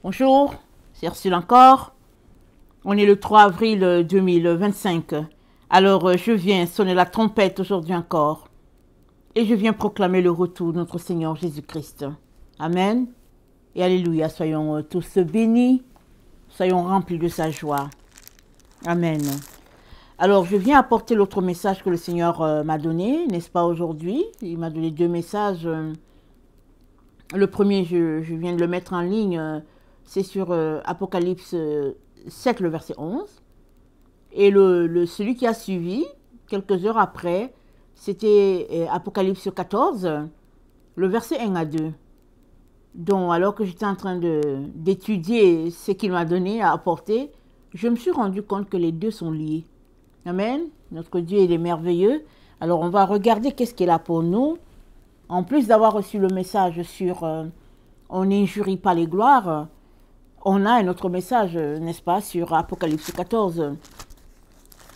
Bonjour, c'est Ursule encore. On est le 3 avril 2025. Alors, je viens sonner la trompette aujourd'hui encore. Et je viens proclamer le retour de notre Seigneur Jésus-Christ. Amen. Et alléluia, soyons tous bénis. Soyons remplis de sa joie. Amen. Alors, je viens apporter l'autre message que le Seigneur m'a donné, n'est-ce pas, aujourd'hui. Il m'a donné 2 messages. Le premier, je viens de le mettre en ligne. C'est sur Apocalypse 7, le verset 11. Et celui qui a suivi, quelques heures après, c'était Apocalypse 14, le verset 1 à 2. Donc, alors que j'étais en train d'étudier ce qu'il m'a donné à apporter, je me suis rendu compte que les deux sont liés. Amen. Notre Dieu, il est merveilleux. Alors, on va regarder qu'est-ce qu'il a pour nous. En plus d'avoir reçu le message sur on n'injurie pas les gloires, on a un autre message, n'est-ce pas, sur Apocalypse 14,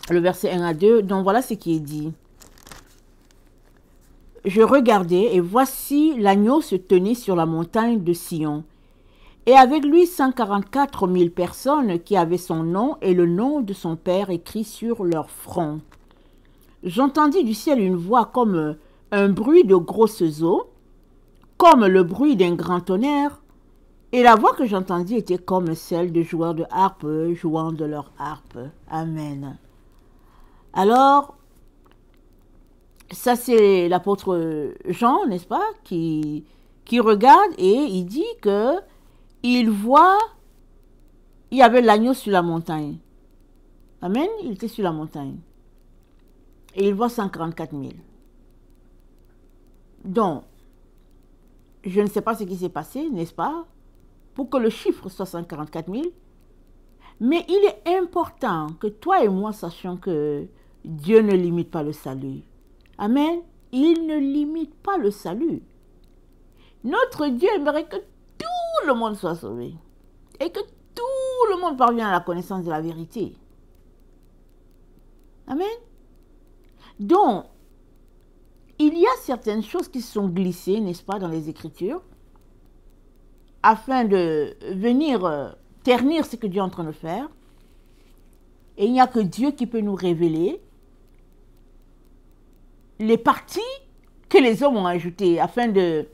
le verset 1 à 2. Donc voilà ce qui est dit. Je regardais et voici l'agneau se tenait sur la montagne de Sion. Et avec lui 144 000 personnes qui avaient son nom et le nom de son Père écrit sur leur front. J'entendis du ciel une voix comme un bruit de grosses eaux, comme le bruit d'un grand tonnerre, et la voix que j'entendis était comme celle de joueurs de harpe jouant de leur harpe. Amen. Alors, ça c'est l'apôtre Jean, n'est-ce pas, qui regarde et il dit que il voit, il y avait l'agneau sur la montagne. Amen, il était sur la montagne. Et il voit 144 000. Donc, je ne sais pas ce qui s'est passé, n'est-ce pas, pour que le chiffre soit 144 000. Mais il est important que toi et moi sachions que Dieu ne limite pas le salut. Amen. Il ne limite pas le salut. Notre Dieu aimerait que tout le monde soit sauvé. Et que tout le monde parvienne à la connaissance de la vérité. Amen. Donc, il y a certaines choses qui sont glissées, n'est-ce pas, dans les Écritures, afin de venir ternir ce que Dieu est en train de faire. Et il n'y a que Dieu qui peut nous révéler les parties que les hommes ont ajoutées afin de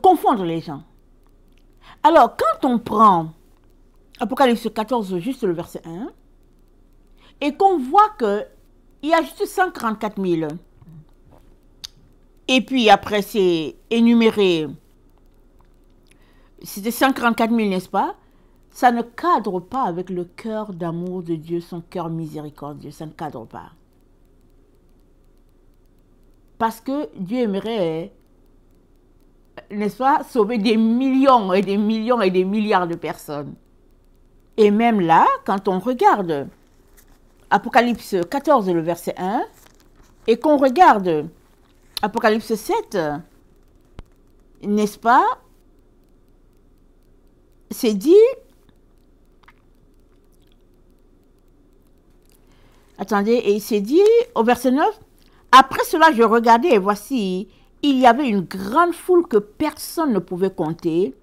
confondre les gens. Alors, quand on prend Apocalypse 14, juste le verset 1, et qu'on voit qu'il y a juste 144 000, et puis après c'est énuméré, c'était 144 000, n'est-ce pas? Ça ne cadre pas avec le cœur d'amour de Dieu, son cœur miséricordieux, ça ne cadre pas. Parce que Dieu aimerait, n'est-ce pas, sauver des millions et des millions et des milliards de personnes. Et même là, quand on regarde Apocalypse 14, le verset 1, et qu'on regarde Apocalypse 7, n'est-ce pas, c'est dit, attendez, et c'est dit au verset 9, après cela je regardais et voici, il y avait une grande foule que personne ne pouvait compter,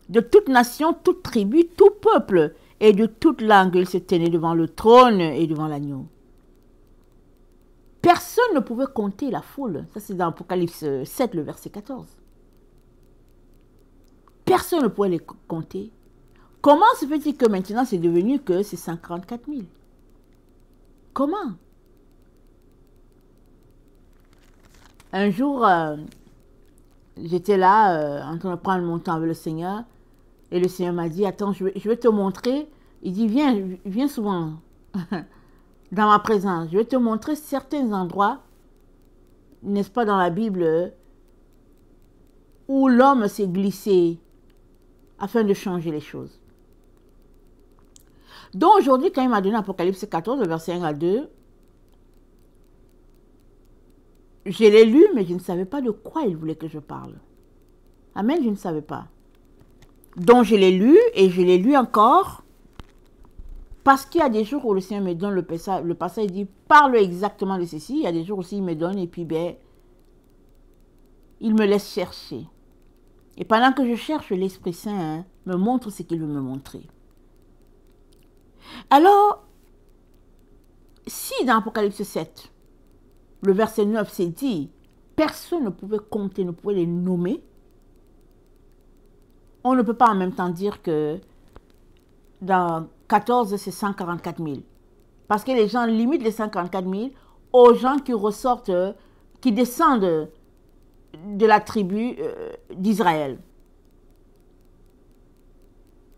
de toute nation, toute tribu, tout peuple, et de toute langue, ils se tenaient devant le trône et devant l'agneau. Personne ne pouvait compter la foule. Ça, c'est dans Apocalypse 7, le verset 14. Personne ne pouvait les compter. Comment se fait-il que maintenant, c'est devenu que c'est 144 000? Comment? Un jour, j'étais là, en train de prendre mon temps avec le Seigneur, et le Seigneur m'a dit, attends, je vais te montrer. Il dit, viens souvent dans ma présence. Je vais te montrer certains endroits, n'est-ce pas, dans la Bible, où l'homme s'est glissé afin de changer les choses. Donc aujourd'hui, quand il m'a donné Apocalypse 14, le verset 1 à 2, je l'ai lu, mais je ne savais pas de quoi il voulait que je parle. Amen, je ne savais pas. Donc je l'ai lu et je l'ai lu encore parce qu'il y a des jours où le Seigneur me donne le passage, il dit parle exactement de ceci. Il y a des jours aussi il me donne et puis il me laisse chercher. Et pendant que je cherche, l'Esprit Saint me montre ce qu'il veut me montrer. Alors, si dans Apocalypse 7, le verset 9, c'est dit, personne ne pouvait compter, ne pouvait les nommer, on ne peut pas en même temps dire que dans 14, c'est 144 000. Parce que les gens limitent les 144 000 aux gens qui ressortent, qui descendent de la tribu d'Israël.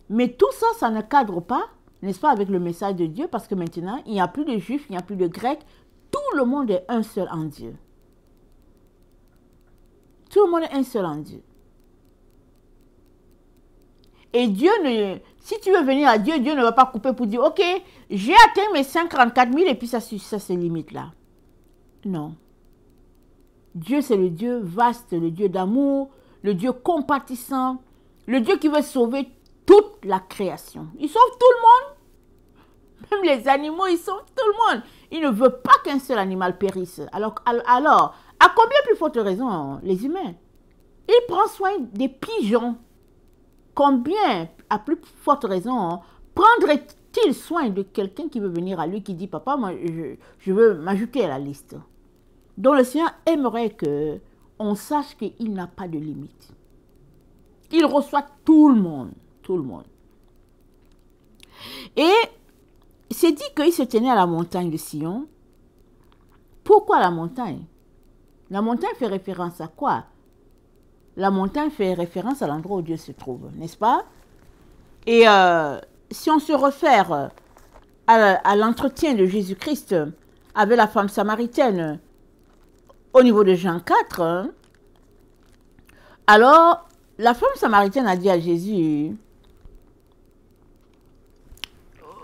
Mais tout ça, ça ne cadre pas, n'est-ce pas, avec le message de Dieu, parce que maintenant, il n'y a plus de Juifs, il n'y a plus de Grecs, tout le monde est un seul en Dieu. Tout le monde est un seul en Dieu. Et Dieu ne... Si tu veux venir à Dieu, Dieu ne va pas couper pour dire, ok, j'ai atteint mes 144 000 et puis ça se limite là. Non. Dieu, c'est le Dieu vaste, le Dieu d'amour, le Dieu compatissant, le Dieu qui veut sauver toute la création. Il sauve tout le monde. Même les animaux, il sauve tout le monde. Il ne veut pas qu'un seul animal périsse. Alors, à combien plus forte raison les humains? Il prend soin des pigeons. Combien, à plus forte raison, prendrait-il soin de quelqu'un qui veut venir à lui, qui dit, papa, moi, je veux m'ajouter à la liste. Donc le Seigneur aimerait qu'on sache qu'il n'a pas de limite. Il reçoit tout le monde, tout le monde. Et c'est dit qu'il se tenait à la montagne de Sion. Pourquoi la montagne? La montagne fait référence à quoi? La montagne fait référence à l'endroit où Dieu se trouve, n'est-ce pas? Et si on se réfère à l'entretien de Jésus-Christ avec la femme samaritaine au niveau de Jean 4, alors la femme samaritaine a dit à Jésus,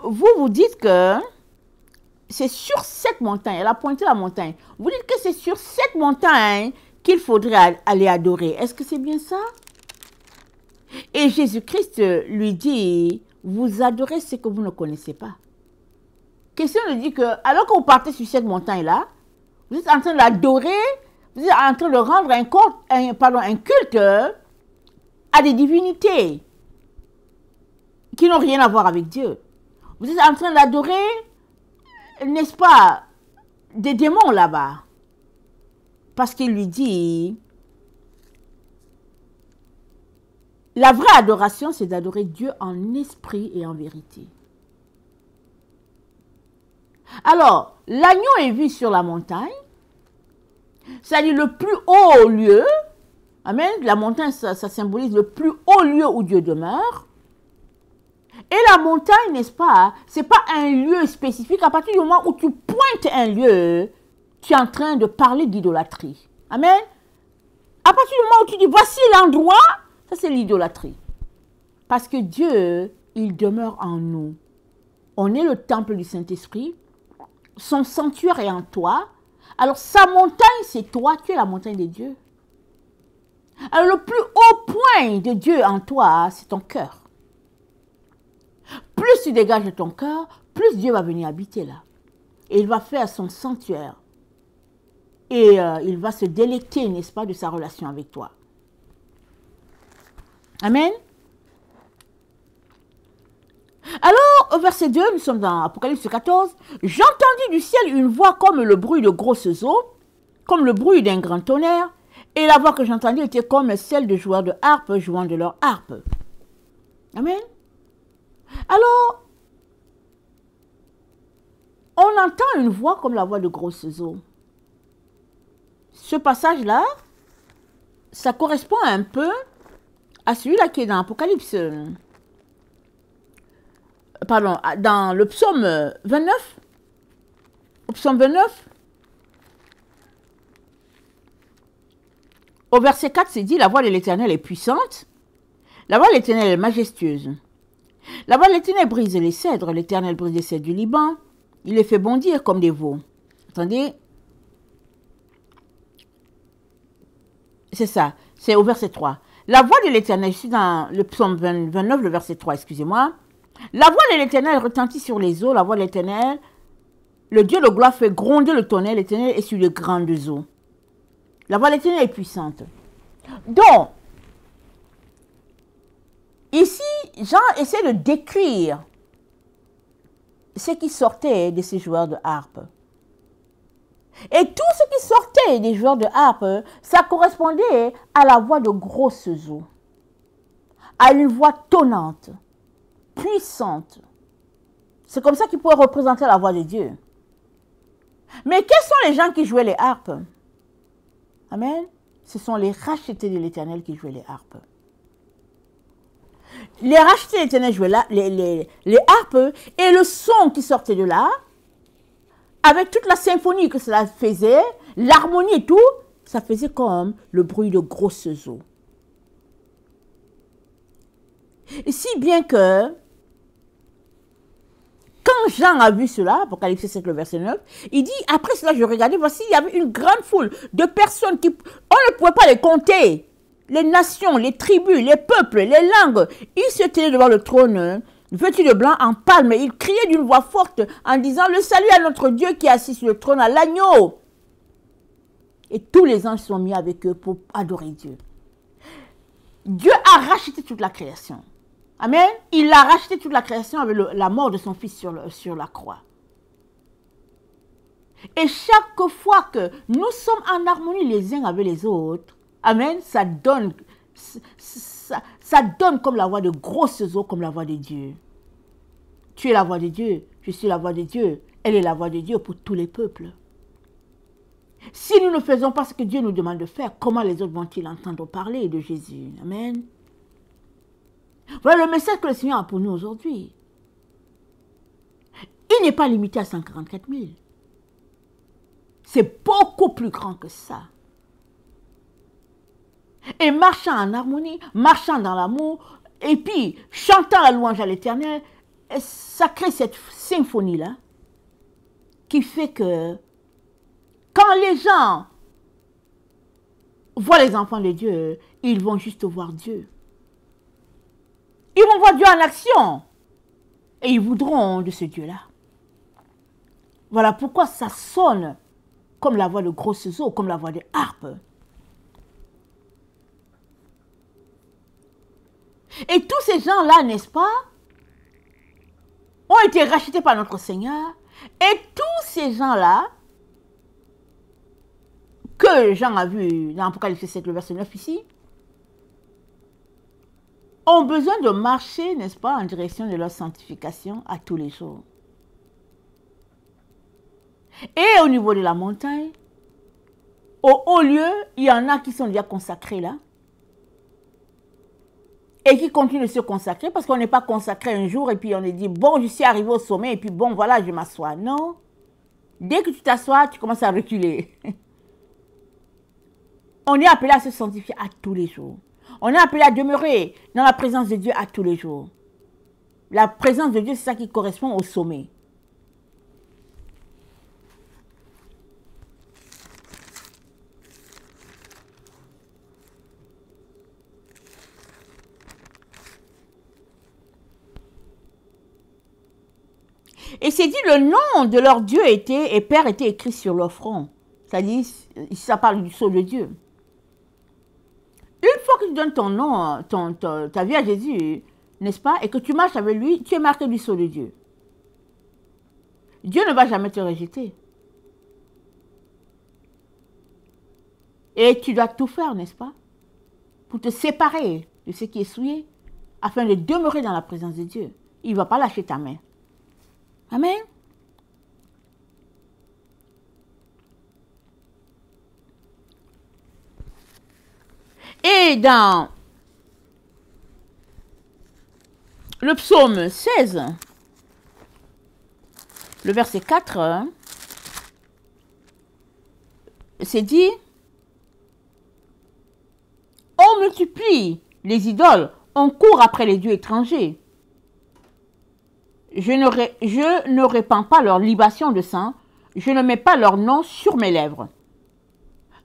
vous dites que c'est sur cette montagne, elle a pointé la montagne, vous dites que c'est sur cette montagne qu'il faudrait aller adorer. Est-ce que c'est bien ça? Et Jésus-Christ lui dit, vous adorez ce que vous ne connaissez pas. Question nous dit que, alors que vous partez sur cette montagne-là, vous êtes en train d'adorer, vous êtes en train de rendre un culte à des divinités qui n'ont rien à voir avec Dieu. Vous êtes en train d'adorer, n'est-ce pas, des démons là-bas. Parce qu'il lui dit, la vraie adoration, c'est d'adorer Dieu en esprit et en vérité. Alors, l'agneau est vu sur la montagne, c'est-à-dire le plus haut lieu. Amen. La montagne, ça symbolise le plus haut lieu où Dieu demeure. Et la montagne, n'est-ce pas, c'est pas un lieu spécifique. À partir du moment où tu pointes un lieu, tu es en train de parler d'idolâtrie. Amen. À partir du moment où tu dis, voici l'endroit, ça c'est l'idolâtrie. Parce que Dieu, il demeure en nous. On est le temple du Saint-Esprit. Son sanctuaire est en toi. Alors sa montagne, c'est toi. Tu es la montagne de Dieu. Alors le plus haut point de Dieu en toi, c'est ton cœur. Plus tu dégages de ton cœur, plus Dieu va venir habiter là. Et il va faire son sanctuaire. Et il va se délecter, n'est-ce pas, de sa relation avec toi. Amen. Alors, au verset 2, nous sommes dans Apocalypse 14. J'entendis du ciel une voix comme le bruit de grosses eaux, comme le bruit d'un grand tonnerre. Et la voix que j'entendis était comme celle de joueurs de harpe jouant de leur harpe. Amen. Alors, on entend une voix comme la voix de grosses eaux. Ce passage-là, ça correspond un peu à celui-là qui est dans l'Apocalypse. Pardon, dans le psaume 29. Au psaume 29. Au verset 4, c'est dit, la voix de l'Éternel est puissante. La voix de l'Éternel est majestueuse. La voix de l'Éternel brise les cèdres. L'Éternel brise les cèdres du Liban. Il les fait bondir comme des veaux. Attendez. C'est ça. C'est au verset 3. La voix de l'Éternel, je suis dans le psaume 29, le verset 3, excusez-moi. La voix de l'Éternel retentit sur les eaux. La voix de l'Éternel, le Dieu de gloire fait gronder le tonnerre. L'Éternel est sur de grandes eaux. La voix de l'Éternel est puissante. Donc, Ici, Jean essaie de décrire ce qui sortait de ces joueurs de harpe. Et tout ce qui sortait des joueurs de harpe, ça correspondait à la voix de grosses eaux, à une voix tonnante, puissante. C'est comme ça qu'il pourrait représenter la voix de Dieu. Mais quels sont les gens qui jouaient les harpes? Amen. Ce sont les rachetés de l'Éternel qui jouaient les harpes. Les rachetés de l'Éternel jouaient les harpes et le son qui sortait de là, avec toute la symphonie que cela faisait, l'harmonie et tout, ça faisait comme le bruit de grosses eaux. Et si bien que, quand Jean a vu cela, Apocalypse 7, le verset 9, il dit, après cela, je regardais, voici, il y avait une grande foule de personnes qui, on ne pouvait pas les compter. Les nations, les tribus, les peuples, les langues, ils se tenaient devant le trône, vêtus de blanc en palme, ils criaient d'une voix forte en disant, le salut à notre Dieu qui est assis sur le trône, à l'agneau. Et tous les anges sont mis avec eux pour adorer Dieu. Dieu a racheté toute la création. Amen. Il a racheté toute la création avec la mort de son fils sur la croix. Et chaque fois que nous sommes en harmonie les uns avec les autres, amen, ça donne comme la voix de grosses eaux, comme la voix de Dieu. Tu es la voix de Dieu, je suis la voix de Dieu, elle est la voix de Dieu pour tous les peuples. Si nous ne faisons pas ce que Dieu nous demande de faire, comment les autres vont-ils entendre parler de Jésus? Amen. Voilà le message que le Seigneur a pour nous aujourd'hui. Il n'est pas limité à 144 000. C'est beaucoup plus grand que ça. Et marchant en harmonie, marchant dans l'amour, et puis chantant la louange à l'Éternel, ça crée cette symphonie-là qui fait que quand les gens voient les enfants de Dieu, ils vont juste voir Dieu. Ils vont voir Dieu en action. Et ils voudront de ce Dieu-là. Voilà pourquoi ça sonne comme la voix de grosses eaux, comme la voix de harpe. Et tous ces gens-là, n'est-ce pas, ont été rachetés par notre Seigneur. Et tous ces gens-là, que Jean a vu dans Apocalypse 7, le verset 9 ici, ont besoin de marcher, n'est-ce pas, en direction de leur sanctification à tous les jours. Et au niveau de la montagne, au haut lieu, il y en a qui sont déjà consacrés là. Et qui continuent de se consacrer parce qu'on n'est pas consacré un jour et puis on est dit, bon, je suis arrivé au sommet et puis bon, voilà, je m'assois. Non. Dès que tu t'assois, tu commences à reculer. On est appelé à se sanctifier à tous les jours. On est appelé à demeurer dans la présence de Dieu à tous les jours. La présence de Dieu, c'est ça qui correspond au sommet. Et c'est dit, le nom de leur Dieu et Père était écrit sur leur front. C'est-à-dire, ça parle du sceau de Dieu. Une fois que tu donnes ton nom, ta vie à Jésus, n'est-ce pas, et que tu marches avec lui, tu es marqué du sceau de Dieu. Dieu ne va jamais te rejeter. Et tu dois tout faire, n'est-ce pas, pour te séparer de ce qui est souillé, afin de demeurer dans la présence de Dieu. Il ne va pas lâcher ta main. Amen. Et dans le psaume 16, le verset 4, c'est dit, on multiplie les idoles, on court après les dieux étrangers. Je ne répands pas leur libation de sang, je ne mets pas leur nom sur mes lèvres.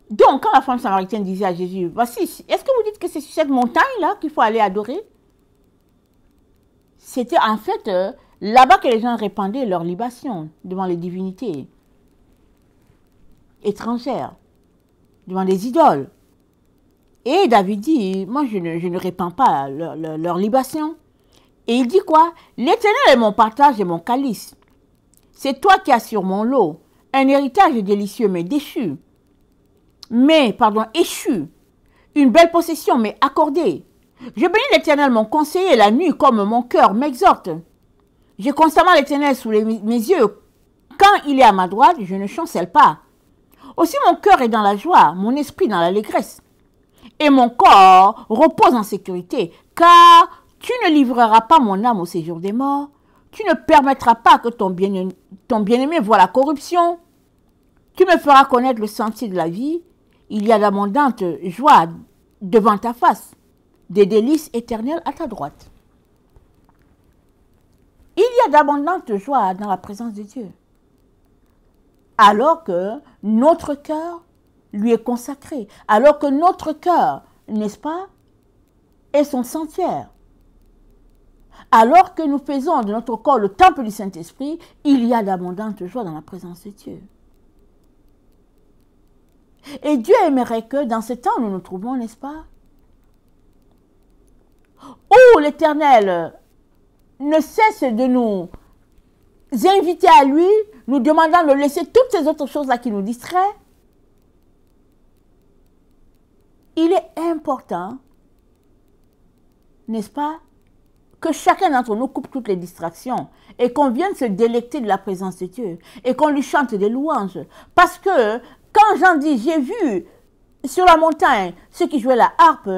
Donc, quand la femme samaritaine disait à Jésus, voici, est-ce que vous dites que c'est sur cette montagne-là qu'il faut aller adorer? C'était en fait là-bas que les gens répandaient leur libation devant les divinités étrangères, devant les idoles. Et David dit, moi je ne répands pas leur libation. Et il dit quoi? L'Éternel est mon partage et mon calice. C'est toi qui as sur mon lot un héritage délicieux mais déchu. Échu. Une belle possession mais accordée. Je bénis l'Éternel mon conseiller la nuit comme mon cœur m'exhorte. J'ai constamment l'Éternel sous mes yeux. Quand il est à ma droite, je ne chancelle pas. Aussi mon cœur est dans la joie, mon esprit dans l'allégresse. Et mon corps repose en sécurité, car tu ne livreras pas mon âme au séjour des morts. Tu ne permettras pas que ton bien-aimé voie la corruption. Tu me feras connaître le sentier de la vie. Il y a d'abondantes joies devant ta face, des délices éternelles à ta droite. Il y a d'abondantes joies dans la présence de Dieu. Alors que notre cœur lui est consacré, alors que notre cœur, n'est-ce pas, est son sanctuaire. Alors que nous faisons de notre corps le temple du Saint-Esprit, il y a d'abondantes joies dans la présence de Dieu. Et Dieu aimerait que dans ce temps où nous nous trouvons, n'est-ce pas, où l'Éternel ne cesse de nous inviter à lui, nous demandant de laisser toutes ces autres choses-là qui nous distraient, il est important, n'est-ce pas, que chacun d'entre nous coupe toutes les distractions et qu'on vienne se délecter de la présence de Dieu et qu'on lui chante des louanges. Parce que quand Jean dit, j'ai vu sur la montagne ceux qui jouaient la harpe,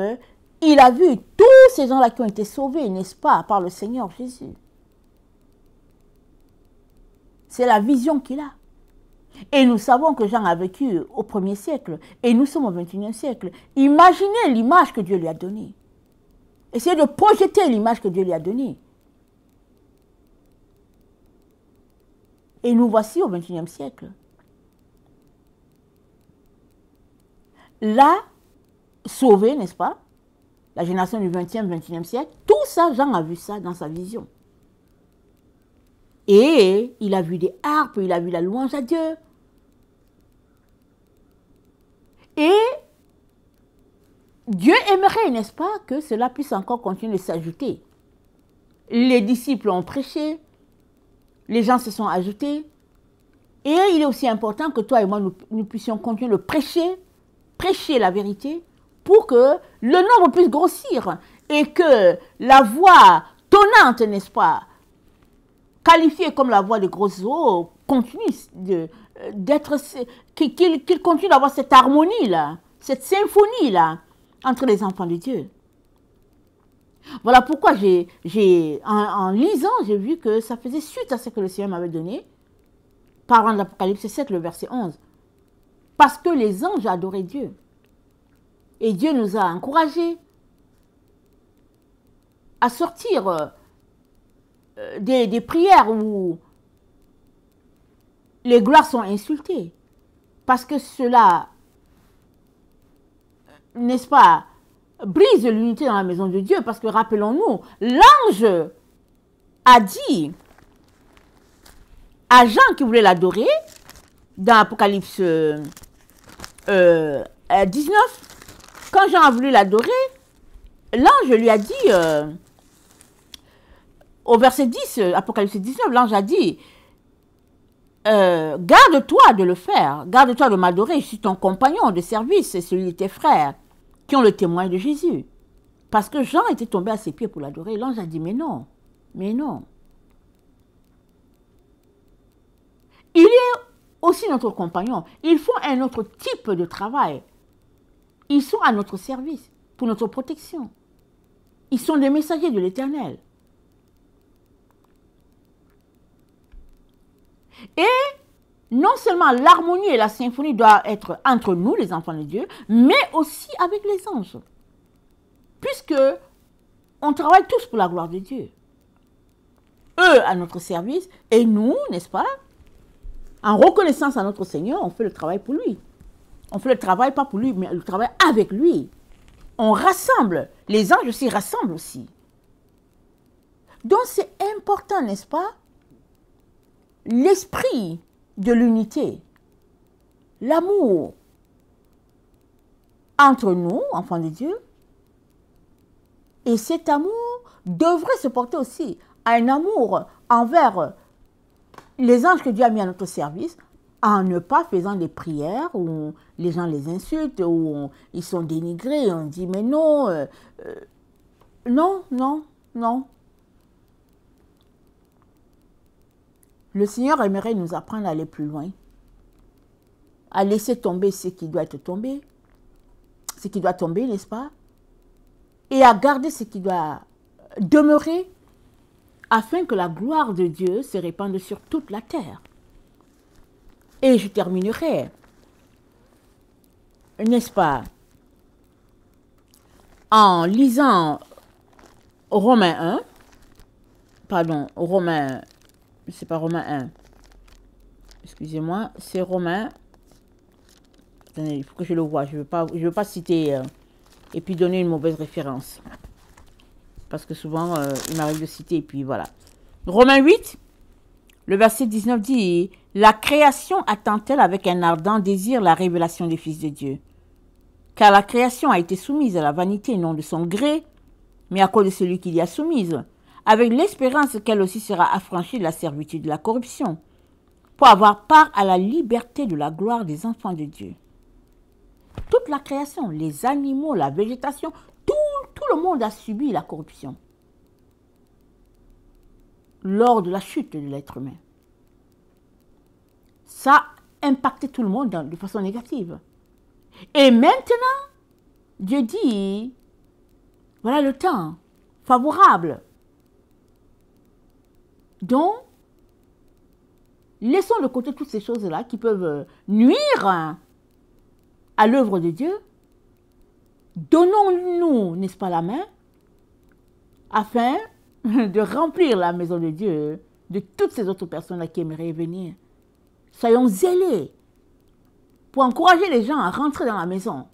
il a vu tous ces gens-là qui ont été sauvés, n'est-ce pas, par le Seigneur Jésus. C'est la vision qu'il a. Et nous savons que Jean a vécu au 1er siècle et nous sommes au 21e siècle. Imaginez l'image que Dieu lui a donnée. Essayez de projeter l'image que Dieu lui a donnée. Et nous voici au 21e siècle. Là, sauvé, n'est-ce pas? La génération du 20e, 21e siècle, tout ça, Jean a vu ça dans sa vision. Et il a vu des harpes, il a vu la louange à Dieu. Et Dieu aimerait, n'est-ce pas, que cela puisse encore continuer de s'ajouter. Les disciples ont prêché, les gens se sont ajoutés. Et il est aussi important que toi et moi, nous puissions continuer de prêcher la vérité, pour que le nombre puisse grossir et que la voix tonnante, n'est-ce pas, qualifiée comme la voix de grosses eaux, continue qu'il continue d'avoir cette harmonie-là, cette symphonie-là, entre les enfants de Dieu. Voilà pourquoi en lisant, j'ai vu que ça faisait suite à ce que le Seigneur m'avait donné, parlant de l'Apocalypse 7, le verset 11. Parce que les anges adoraient Dieu. Et Dieu nous a encouragés à sortir des prières où les gloires sont insultées. Parce que cela, n'est-ce pas, brise l'unité dans la maison de Dieu. Parce que rappelons-nous, l'ange a dit à Jean qui voulait l'adorer, dans Apocalypse 19, quand Jean a voulu l'adorer, l'ange lui a dit, au verset 10, Apocalypse 19, l'ange a dit, garde-toi de le faire, garde-toi de m'adorer, je suis ton compagnon de service, c'est celui de tes frères qui ont le témoin de Jésus. Parce que Jean était tombé à ses pieds pour l'adorer, l'ange a dit, mais non, mais non. Il est aussi notre compagnon, ils font un autre type de travail. Ils sont à notre service, pour notre protection. Ils sont des messagers de l'Éternel. Et non seulement l'harmonie et la symphonie doivent être entre nous, les enfants de Dieu, mais aussi avec les anges. Puisque on travaille tous pour la gloire de Dieu. Eux à notre service, et nous, n'est-ce pas, en reconnaissance à notre Seigneur, on fait le travail pour lui. On fait le travail pas pour lui, mais le travail avec lui. On rassemble. Les anges aussi rassemblent aussi. Donc c'est important, n'est-ce pas? L'esprit de l'unité, l'amour, entre nous, enfants de Dieu. Et cet amour devrait se porter aussi à un amour envers les anges que Dieu a mis à notre service, en ne pas faisant des prières où les gens les insultent, où ils sont dénigrés, on dit mais non, non, non, non. Le Seigneur aimerait nous apprendre à aller plus loin, à laisser tomber ce qui doit être tombé, ce qui doit tomber, n'est-ce pas? Et à garder ce qui doit demeurer, afin que la gloire de Dieu se répande sur toute la terre. Et je terminerai, n'est-ce pas, en lisant Romains 1, pardon, Romains, c'est pas Romains 1, excusez-moi, c'est Romains, attendez, il faut que je le voie, je veux pas citer et puis donner une mauvaise référence. Parce que souvent, il m'arrive de citer et puis voilà. Romains 8, le verset 19 dit « La création attend-elle avec un ardent désir la révélation des fils de Dieu. Car la création a été soumise à la vanité, non de son gré, mais à cause de celui qui l'y a soumise, avec l'espérance qu'elle aussi sera affranchie de la servitude de la corruption, pour avoir part à la liberté de la gloire des enfants de Dieu. » Toute la création, les animaux, la végétation, tout le monde a subi la corruption lors de la chute de l'être humain. Ça a impacté tout le monde de façon négative. Et maintenant, Dieu dit, voilà le temps favorable. Donc, laissons de côté toutes ces choses-là qui peuvent nuire à l'œuvre de Dieu. Donnons-nous, n'est-ce pas, la main, afin de remplir la maison de Dieu de toutes ces autres personnes qui aimeraient venir. Soyons zélés pour encourager les gens à rentrer dans la maison.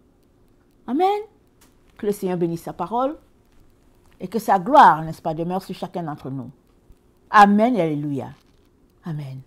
Amen. Que le Seigneur bénisse sa parole et que sa gloire, n'est-ce pas, demeure sur chacun d'entre nous. Amen et alléluia. Amen.